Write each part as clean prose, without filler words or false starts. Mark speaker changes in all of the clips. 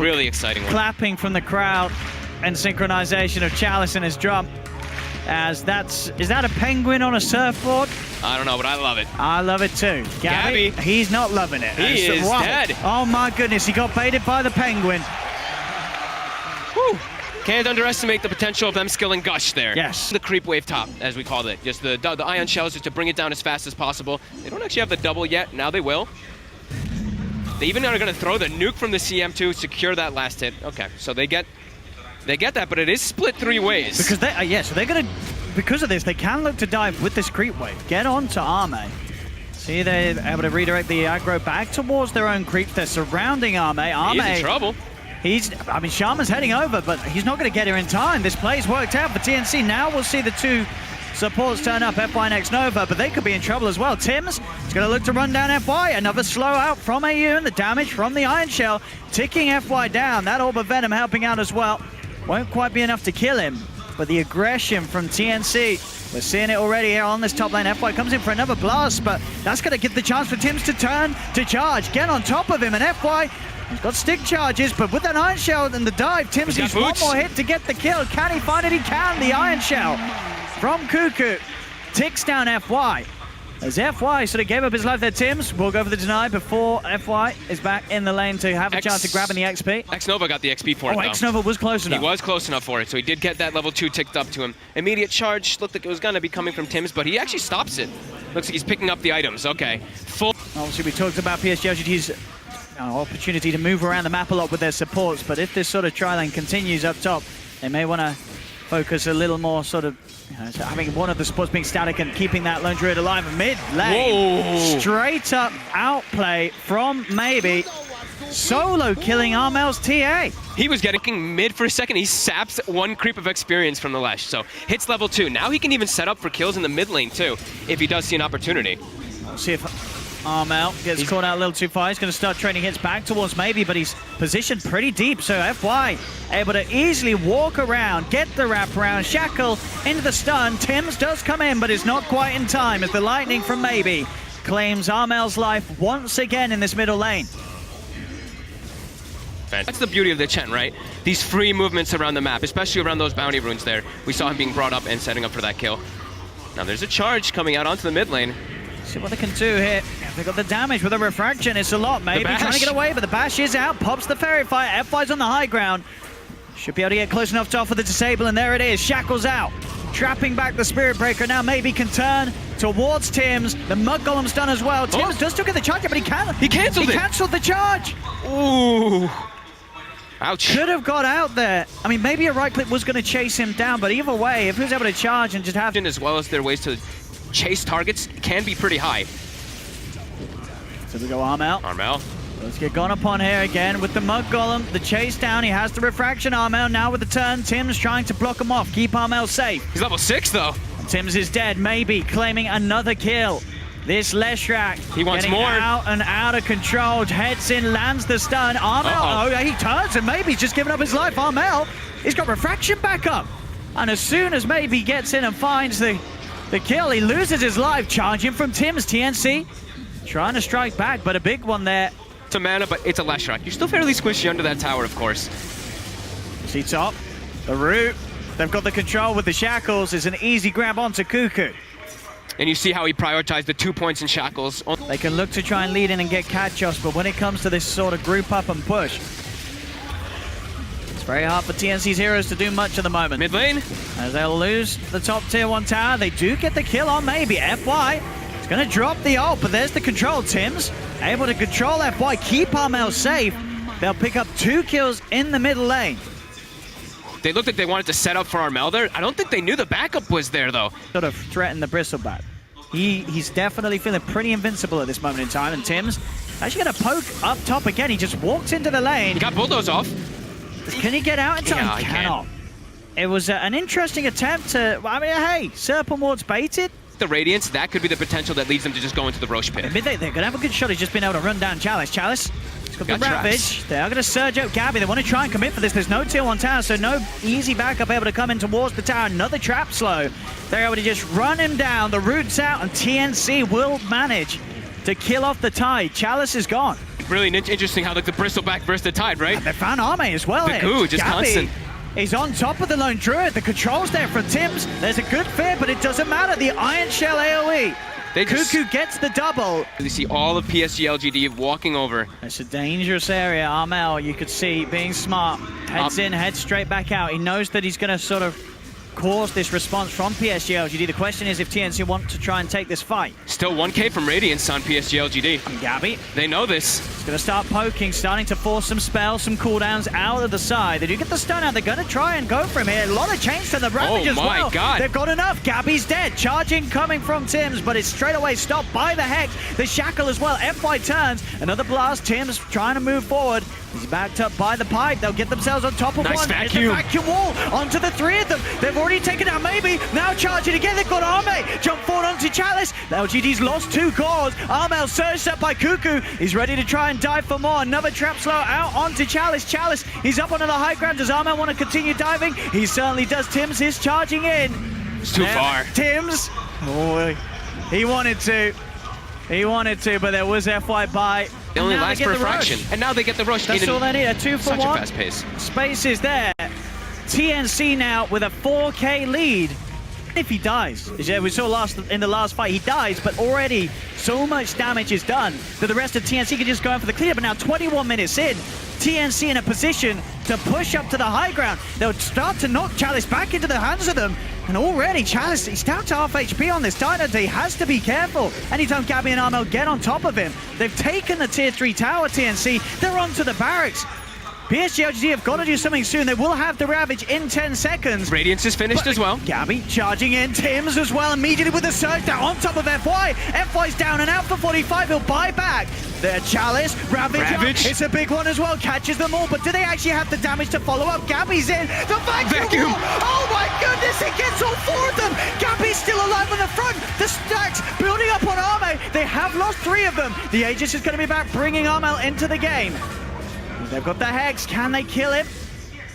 Speaker 1: really exciting one.
Speaker 2: Clapping from the crowd and synchronization of Chalice and his drum. As is that a penguin on a surfboard?
Speaker 1: I don't know, but I love it.
Speaker 2: I love it too. Gabby, he's not loving it.
Speaker 1: He is dead.
Speaker 2: Oh my goodness, he got baited by the penguin.
Speaker 1: Whew. Can't underestimate the potential of them skilling Gush there.
Speaker 2: Yes.
Speaker 1: The creep wave top, as we called it. Just the ion shells just to bring it down as fast as possible. They don't actually have the double yet. Now they will. They even are going to throw the nuke from the CM to secure that last hit. Okay, so they get that, but it is split 3 ways.
Speaker 2: Because so they're going to, because of this, they can look to dive with this creep wave. Get on to Arme. See, they're able to redirect the aggro back towards their own creeps. They're surrounding Arme.
Speaker 1: He's in trouble.
Speaker 2: I mean, Shaman's heading over, but he's not going to get here in time. This play's worked out for TNC. Now we'll see the 2 supports turn up, FY next Nova, but they could be in trouble as well. Tims is going to look to run down FY. Another slow out from AU, and the damage from the Iron Shell ticking FY down. That Orb of Venom helping out as well. Won't quite be enough to kill him, but the aggression from TNC, we're seeing it already here on this top lane. FY comes in for another blast, but that's going to give the chance for Tims to turn to charge, get on top of him, and FY, he's got stick charges, but with that Iron Shell and the dive, Tims needs one more hit to get the kill. Can he find it? He can. The Iron Shell from Cuckoo ticks down FY. As FY sort of gave up his life there, Tims will go for the deny before FY is back in the lane to have a chance of grabbing the XP.
Speaker 1: X-Nova got the XP for it, though.
Speaker 2: X-Nova was close enough.
Speaker 1: He was close enough for it, so he did get that level 2 ticked up to him. Immediate charge looked like it was going to be coming from Tims, but he actually stops it. Looks like he's picking up the items. Okay. Full.
Speaker 2: Obviously, we talked about PSG LGD's opportunity to move around the map a lot with their supports, but if this sort of tri-lane continues up top, they may want to focus a little more sort of, having one of the supports being static and keeping that lone druid alive mid lane. Straight up outplay from Maybe. Solo killing Armel's TA.
Speaker 1: He was getting mid for a second. He saps 1 creep of experience from the Lesh. So hits level 2. Now he can even set up for kills in the mid lane too, if he does see an opportunity.
Speaker 2: We'll see if Armel gets caught out a little too far. He's going to start trading hits back towards Maybe, but he's positioned pretty deep. So FY able to easily walk around, get the wrap around, shackle into the stun. Tims does come in, but is not quite in time as the lightning from Maybe claims Armel's life once again in this middle lane.
Speaker 1: That's the beauty of the Chen, right? These free movements around the map, especially around those bounty runes there. We saw him being brought up and setting up for that kill. Now there's a charge coming out onto the mid lane.
Speaker 2: See what they can do here. They got the damage with the refraction. It's a lot. Maybe trying to get away, but the bash is out. Pops the fairy fire. F5's on the high ground. Should be able to get close enough to offer the disable, and there it is. Shackles out. Trapping back the Spirit Breaker. Now Maybe can turn towards Tims. The Mud Golem's done as well. Tims does still get the charge, but he can't.
Speaker 1: He cancelled it.
Speaker 2: He cancelled the charge.
Speaker 1: Ooh. Ouch.
Speaker 2: Could have got out there. I mean, maybe a right click was going to chase him down, but either way, if he was able to charge and just have...
Speaker 1: As well as their ways to chase targets can be pretty high.
Speaker 2: So we go Armel.
Speaker 1: Armel.
Speaker 2: Let's get gone upon here again with the Mud Golem. The chase down. He has the refraction. Armel now with the turn. Tims trying to block him off. Keep Armel safe.
Speaker 1: He's level 6 though.
Speaker 2: Tims is dead. Maybe claiming another kill. This Leshrac
Speaker 1: he wants
Speaker 2: getting
Speaker 1: more.
Speaker 2: Out and out of control. Heads in, lands the stun. Armel, he turns and Maybe's just giving up his life. Armel, he's got refraction back up. And as soon as Maybe gets in and finds the kill, he loses his life. Charging from Tims. TNC trying to strike back, but a big one there.
Speaker 1: It's a mana, but it's a Leshrac. You're still fairly squishy under that tower, of course.
Speaker 2: See top, the root. They've got the control with the shackles. It's an easy grab onto Cuckoo.
Speaker 1: And you see how he prioritized the 2 points in shackles.
Speaker 2: They can look to try and lead in and get catch-offs, but when it comes to this sort of group up and push, it's very hard for TNC's heroes to do much at the moment.
Speaker 1: Mid lane.
Speaker 2: As they'll lose the top tier 1 tower, they do get the kill on Maybe. FY is going to drop the ult, but there's the control. Tims able to control FY, keep Armel safe. They'll pick up 2 kills in the middle lane.
Speaker 1: They looked like they wanted to set up for Armel there. I don't think they knew the backup was there, though.
Speaker 2: Sort of threatened the Bristleback. He's definitely feeling pretty invincible at this moment in time, and Tims actually going to poke up top again. He just walked into the lane.
Speaker 1: He got Bulldoze off.
Speaker 2: Can he get out in time?
Speaker 1: Yeah,
Speaker 2: he cannot. It was an interesting attempt to... I mean, hey, Serpent Ward's baited.
Speaker 1: The Radiance, that could be the potential that leads them to just go into the Roche pit.
Speaker 2: They're going to have a good shot. He's just been able to run down Chalice. Chalice, he's got the Ravage. They are going to surge out Gabby. They want to try and commit for this. There's no tier 1 tower, so no easy backup able to come in towards the tower. Another trap slow. They're able to just run him down. The root's out, and TNC will manage to kill off the Tide. Chalice is gone.
Speaker 1: really interesting how like the Bristleback versus the Tide, right?
Speaker 2: They found Arme as well.
Speaker 1: The goo, just constant.
Speaker 2: He's on top of the Lone Druid. The controls there from Tims. There's a good fear, but it doesn't matter. The Iron Shell AoE. Cuckoo gets the double.
Speaker 1: You see all of PSG LGD walking over.
Speaker 2: It's a dangerous area. Armel, you could see, being smart. Heads in, heads straight back out. He knows that he's going to sort of cause this response from PSG LGD. The question is if TNC want to try and take this fight.
Speaker 1: Still 1k from Radiance on PSG LGD.
Speaker 2: And Gabby.
Speaker 1: They know this.
Speaker 2: He's going to start poking, starting to force some spells, some cooldowns out of the side. They do get the stun out. They're going to try and go for him here. A lot of change to the Ravage as well.
Speaker 1: Oh my god.
Speaker 2: They've got enough. Gabby's dead. Charging coming from Tims, but it's straight away stopped by the Hex. The Shackle as well. FY turns. Another blast. Tims trying to move forward. He's backed up by the pipe. They'll get themselves on top of
Speaker 1: nice
Speaker 2: one.
Speaker 1: Vacuum.
Speaker 2: It's a vacuum wall onto the three of them. They've already taken out maybe. Now charging again. They've got Arme. Jump forward onto Chalice. LGD's lost 2 cores. Armel surged up by Cuckoo. He's ready to try and dive for more. Another trap slow out onto Chalice. Chalice, he's up onto the high ground. Does Armel want to continue diving? He certainly does. Tims is charging in.
Speaker 1: It's too far.
Speaker 2: Tims. Oh, he wanted to. He wanted to, but there was FY by.
Speaker 1: They only last for a fraction. And now they get the rush.
Speaker 2: That's all they need, a 2 for
Speaker 1: such
Speaker 2: 1.
Speaker 1: A fast pace.
Speaker 2: Space is there. TNC now with a 4k lead. If he dies, as we saw in the last fight, he dies, but already so much damage is done that the rest of TNC can just go in for the clear. But now 21 minutes in, TNC in a position to push up to the high ground. They'll start to knock Chalice back into the hands of them. And already Chalice, he's down to half HP on this Dynamo. He has to be careful. Anytime Gabby and Armel get on top of him, they've taken the tier 3 tower, TNC. They're onto the barracks. PSG LGD have got to do something soon. They will have the Ravage in 10 seconds.
Speaker 1: Radiance is finished as well.
Speaker 2: Gabby charging in. Tims as well immediately with the surge down on top of FY. FY's down and out for 45. He'll buy back. Their Chalice. Ravage. It's a big one as well. Catches them all. But do they actually have the damage to follow up? Gabby's in. The vacuum. Oh my goodness. It gets all 4 of them. Gabby's still alive on the front. The stacks building up on Arme. They have lost 3 of them. The Aegis is going to be back, bringing Armel into the game. They've got the Hex. Can they kill him?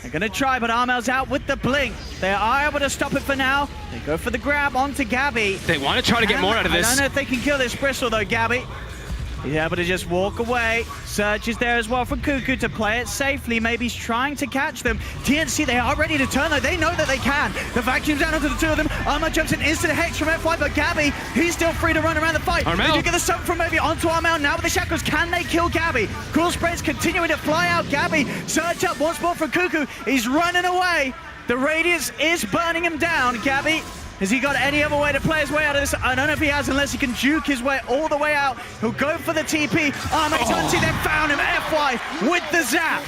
Speaker 2: They're going to try, but Armel's out with the blink. They are able to stop it for now. They go for the grab onto Gabby.
Speaker 1: They want to try to get more out of this.
Speaker 2: I don't know if they can kill this Bristle, though, Gabby. He's able to just walk away. Surge is there as well from Cuckoo to play it safely. Maybe he's trying to catch them. TNC, they are ready to turn, though. They know that they can. The vacuum's down onto the 2 of them. Armel jumps in instant Hex from FY, but Gabby, he's still free to run around the fight.
Speaker 1: Armel.
Speaker 2: They do get the sub from maybe onto Armel. Now with the Shackles, can they kill Gabby? Cool Spray's continuing to fly out Gabby. Surge up once more from Cuckoo. He's running away. The Radiance is burning him down. Gabby, has he got any other way to play his way out of this? I don't know if he has, unless he can juke his way all the way out. He'll go for the TP. Ipinakita, they found him. FY with the zap.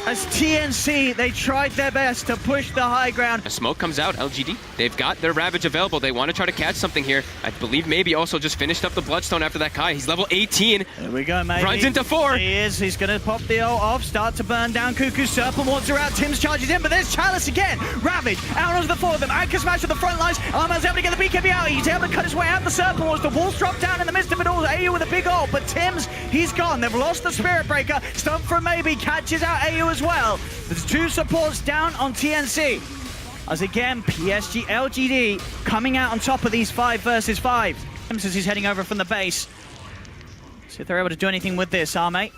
Speaker 2: As TNC, they tried their best to push the high ground.
Speaker 1: A smoke comes out, LGD. They've got their Ravage available. They want to try to catch something here. I believe maybe also just finished up the Bloodstone after that Kai. He's level 18.
Speaker 2: There we go, maybe.
Speaker 1: Runs into 4.
Speaker 2: He is. He's going to pop the ult off, start to burn down Cuckoo. Serpent wants her out. Tims charges in, but there's Chalice again. Ravage out onto the 4 of them. Anchor smash to the front lines. Armel's able to get the BKB out. He's able to cut his way out the Serpent wants. The walls drop down in the midst of it all. AU with a big ult, but Tims, he's gone. They've lost the Spirit Breaker. Stump from maybe catches out AU as well. There's 2 supports down on TNC. As again, PSG LGD coming out on top of these 5 versus 5. As he's heading over from the base. See if they're able to do anything with this, Arme.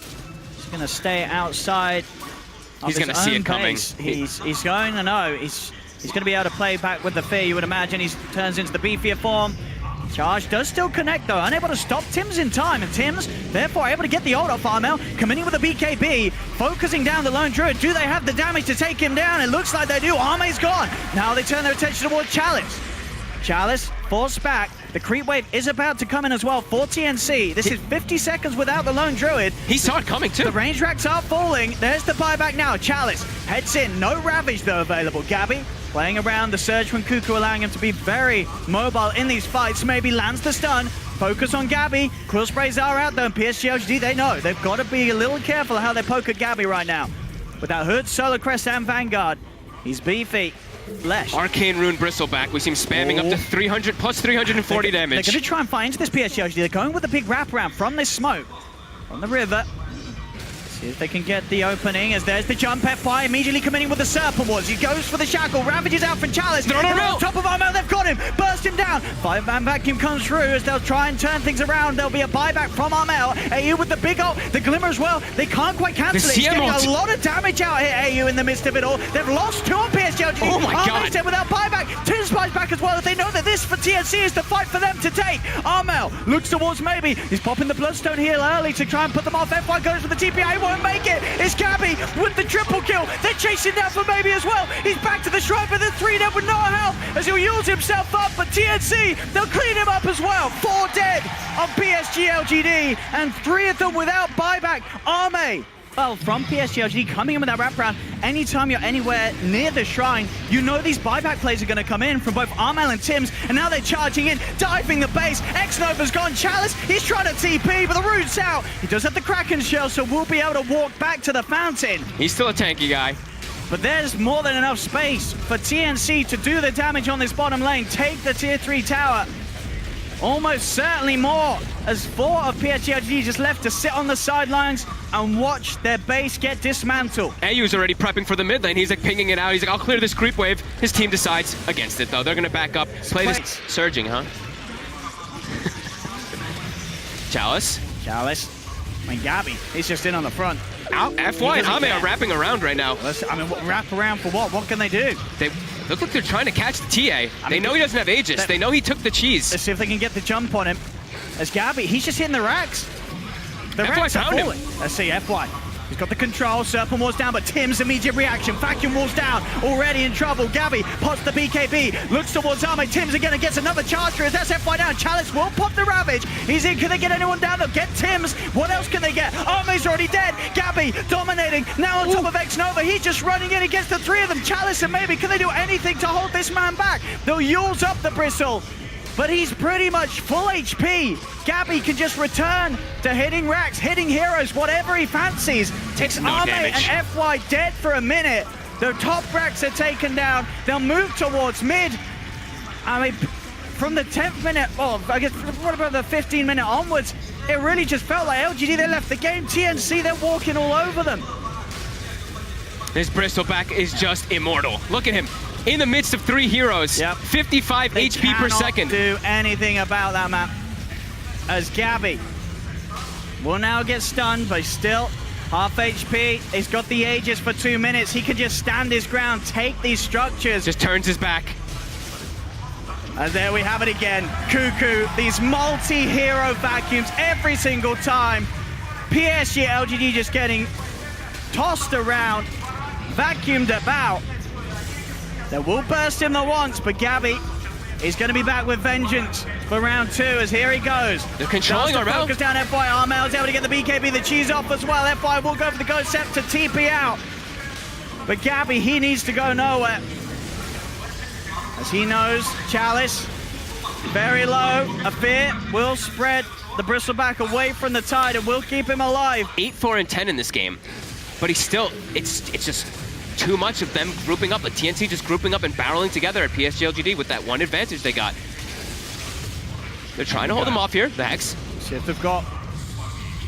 Speaker 2: He's going to stay outside.
Speaker 1: He's going to see it coming.
Speaker 2: He's going to know. He's going to be able to play back with the fear, you would imagine. He turns into the beefier form. Charge does still connect, though, unable to stop Tims in time, and Tims, therefore, able to get the ult off Armel, coming in with a BKB, focusing down the Lone Druid. Do they have the damage to take him down? It looks like they do. Arme's gone. Now they turn their attention towards Chalice. Chalice forced back. The creep wave is about to come in as well for TNC. This is 50 seconds without the Lone Druid.
Speaker 1: He saw it coming, too.
Speaker 2: The range racks are falling. There's the buyback now. Chalice heads in. No Ravage, though, available. Gabby playing around the surge from Cuckoo, allowing him to be very mobile in these fights. Maybe lands the stun. Focus on Gabby. Quill sprays are out, though. And PSG LGD, they know. They've got to be a little careful how they poke at Gabby right now. Without Hood, Solar Crest, and Vanguard. He's beefy. Flesh.
Speaker 1: Arcane Rune Bristleback. We see him spamming up to 300 plus 340 damage.
Speaker 2: They're going to try and find into this PSG LGD. They're going with a big wraparound from this smoke. On the river. See if they can get the opening as there's the jump. FY immediately committing with the Serpent Wars. He goes for the shackle. Ravages out from Chalice.
Speaker 1: No.
Speaker 2: On top of Armel, they've got him. Burst him down. 5-man vacuum comes through as they'll try and turn things around. There'll be a buyback from Armel. AU with the big ult. The Glimmer as well. They can't quite cancel it. He's getting a lot of damage out here, AU, in the midst of it all. They've lost 2 on PSG.
Speaker 1: Oh my God.
Speaker 2: Dead without buyback. Spy's back as well as they know that this for TNC is the fight for them to take. Armel looks towards maybe. He's popping the Bloodstone heal early to try and put them off. FY goes for the TPA. Won't make it. It's Gabby with the triple kill. They're chasing down for maybe as well. He's back to the shrine, but the 3 dead with no help as he'll use himself up. But TNC, they'll clean him up as well. 4 dead on PSG LGD and 3 of them without buyback. Arme, well, from PSG LGD coming in with that wraparound. Anytime you're anywhere near the shrine, you know these buyback plays are going to come in from both Armel and Tims, and now they're charging in, diving the base. X-Nova's gone. Chalice, he's trying to TP, but the route's out. He does have the Kraken shell, so we'll be able to walk back to the fountain.
Speaker 1: He's still a tanky guy.
Speaker 2: But there's more than enough space for TNC to do the damage on this bottom lane, take the tier 3 tower. Almost certainly more, as 4 of PSG LGD just left to sit on the sidelines and watch their base get dismantled.
Speaker 1: AU's already prepping for the mid lane. He's like pinging it out. He's like, I'll clear this creep wave. His team decides against it, though. They're going to back up. Play this surging, huh? Chalice.
Speaker 2: I mean, Gabby, he's just in on the front.
Speaker 1: Out. FY and Ame are wrapping around right now.
Speaker 2: I mean, wrap around for what? What can they do?
Speaker 1: They look like they're trying to catch the TA. They know he doesn't have Aegis. They know he took the cheese.
Speaker 2: Let's see if they can get the jump on him. As Gabby, he's just hitting the racks. The
Speaker 1: FY
Speaker 2: racks are
Speaker 1: found him.
Speaker 2: falling. Let's see, FY. He's got the control, Serpent Wars down, but Tim's immediate reaction. Vacuum Wars down, already in trouble. Gabby pots the BKB, looks towards Arme. Tim's again gets another charge through as that's FY down. Chalice will pop the Ravage. He's in, can they get anyone down? They'll get Tim's. What else can they get? Arme's already dead. Gabby dominating, now on top of X-Nova. He's just running in against the 3 of them. Chalice and maybe, can they do anything to hold this man back? They'll use up the Bristle, but he's pretty much full HP. Gabby can just return to hitting racks, hitting heroes, whatever he fancies.
Speaker 1: Takes
Speaker 2: It's
Speaker 1: no
Speaker 2: Arme
Speaker 1: damage.
Speaker 2: and FY dead for a minute. The top racks are taken down. They'll move towards mid. I mean, from the 10th minute, well, I guess, what about the 15th minute onwards, it really just felt like LGD, they left the game. TNC, they're walking all over them.
Speaker 1: This Bristleback is just immortal. Look at him. In the midst of 3 heroes,
Speaker 2: Yep.
Speaker 1: 55
Speaker 2: They
Speaker 1: HP per
Speaker 2: cannot
Speaker 1: second.
Speaker 2: do anything about that map. As Gabby will now get stunned, but still half HP. He's got the Aegis for 2 minutes. He can just stand his ground, take these structures.
Speaker 1: Just turns his back.
Speaker 2: And there we have it again. Cuckoo, these multi-hero vacuums every single time. PSG LGD just getting tossed around, vacuumed about. They will burst him the once, but Gabby is going to be back with vengeance for round 2 as here he goes.
Speaker 1: They're controlling
Speaker 2: Armel.
Speaker 1: Armel.
Speaker 2: Focus down FY. Armel's able to get the BKB, the cheese off as well. FY will go for the Ghost Scepter, TP out. But Gabby, he needs to go nowhere. As he knows, Chalice, very low. A fear will spread the Bristleback away from the tide and will keep him alive.
Speaker 1: 8, 4, and 10 in this game. But he's still, it's just too much of them grouping up. Like TNC just grouping up and barreling together at PSG LGD with that one advantage they got. They're trying to hold him off here, the Hex.
Speaker 2: See if they've got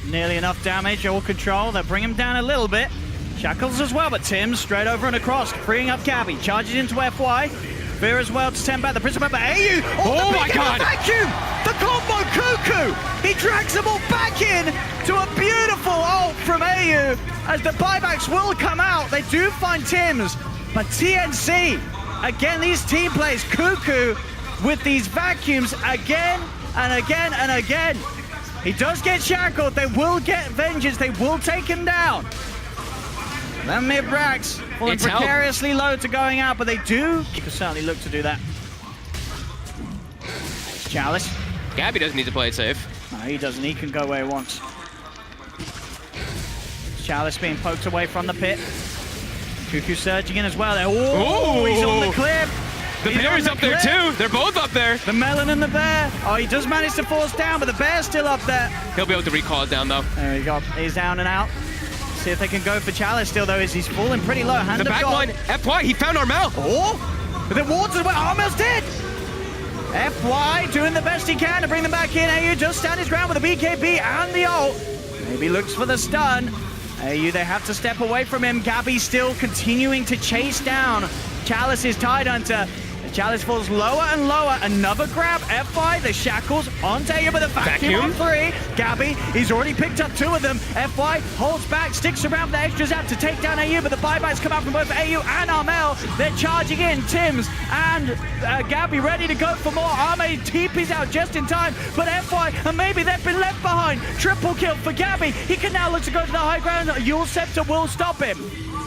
Speaker 2: nearly enough damage or control. They'll bring him down a little bit. Shackles as well, but Tim straight over and across, freeing up Gabby. Charges into FY. Fear as well to send back the Principal, but AU!
Speaker 1: Oh my God!
Speaker 2: Vacuum! The combo Cuckoo! He drags them all back in to a beautiful ult from AU as the buybacks will come out. They do find Tim's, but TNC, again, these team plays, Cuckoo with these vacuums again and again and again. He does get shackled. They will get vengeance. They will take him down. Them mid-racks falling precariously low to going out, but they do. He could certainly look to do that. Chalice.
Speaker 1: Gabby doesn't need to play it safe.
Speaker 2: No, he doesn't. He can go where he wants. Chalice being poked away from the pit. Cuckoo surging in as well. Oh, he's on the cliff.
Speaker 1: The bear is up there too. They're both up there.
Speaker 2: The melon and the bear. Oh, he does manage to force down, but the bear's still up there.
Speaker 1: He'll be able to recall it down though.
Speaker 2: There we go. He's down and out. See if they can go for Chalice still, though, as he's falling pretty low. Hand
Speaker 1: The
Speaker 2: of
Speaker 1: back
Speaker 2: God.
Speaker 1: line, FY, he found Armel.
Speaker 2: Oh, but the wards as well. Armel's dead. FY doing the best he can to bring them back in. AU just stand his ground with the BKB and the ult. Maybe looks for the stun. AU, they have to step away from him. Gabby still continuing to chase down Chalice's Tidehunter. Chalice falls lower and lower. Another grab. FY, the shackles onto AU, but the vacuum on 3. Gabby, he's already picked up 2 of them. FY holds back, sticks around with the extras out to take down AU, but the buybacks come out from both AU and Armel. They're charging in. Tims and Gabby ready to go for more. Arme TP's out just in time, but FY, and maybe they've been left behind. Triple kill for Gabby. He can now look to go to the high ground. Yule Scepter will stop him.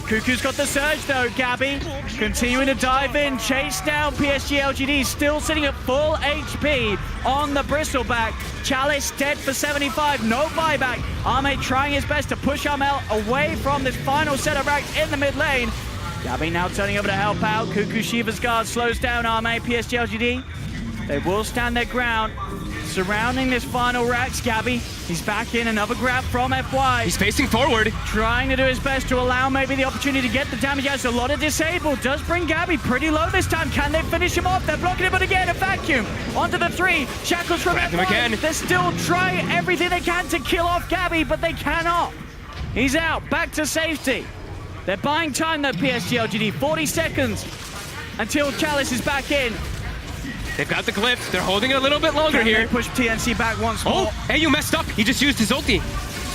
Speaker 2: Cuckoo's got the surge though. Gabby continuing to dive in, chase down PSG LGD, still sitting at full HP on the bristleback. Chalice dead for 75, no buyback. Arme trying his best to push Armel away from this final set of racks in the mid lane. Gabby now turning over to help out. Cuckoo Shiva's guard slows down Arme, PSG LGD. They will stand their ground. Surrounding this final racks, Gabby, he's back in, another grab from FY.
Speaker 1: He's facing forward.
Speaker 2: Trying to do his best to allow maybe the opportunity to get the damage out. So a lot of disable does bring Gabby pretty low this time. Can they finish him off? They're blocking him, but again, a vacuum. Onto the 3, shackles from
Speaker 1: Grab him
Speaker 2: FY.
Speaker 1: again.
Speaker 2: They're still trying everything they can to kill off Gabby, but they cannot. He's out, back to safety. They're buying time though, PSG LGD, 40 seconds until Chalice is back in.
Speaker 1: They've got the glyphs. They're holding it a little bit longer
Speaker 2: Can
Speaker 1: here.
Speaker 2: they push TNC back once more?
Speaker 1: Oh, AU messed up. He just used his ulti.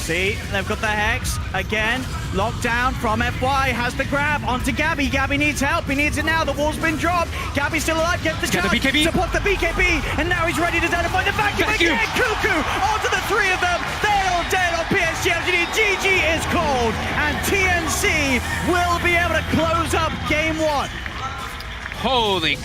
Speaker 2: See, they've got the Hex again. Locked down from FY, has the grab onto Gabby. Gabby needs help, he needs it now. The wall's been dropped. Gabby's still alive, get the
Speaker 1: Get the
Speaker 2: charge.
Speaker 1: BKB.
Speaker 2: Support the BKB, and now he's ready to identify the vacuum again. Cuckoo onto the 3 of them. They're all dead on PSG LGD. GG is called, and TNC will be able to close up game 1.
Speaker 1: Holy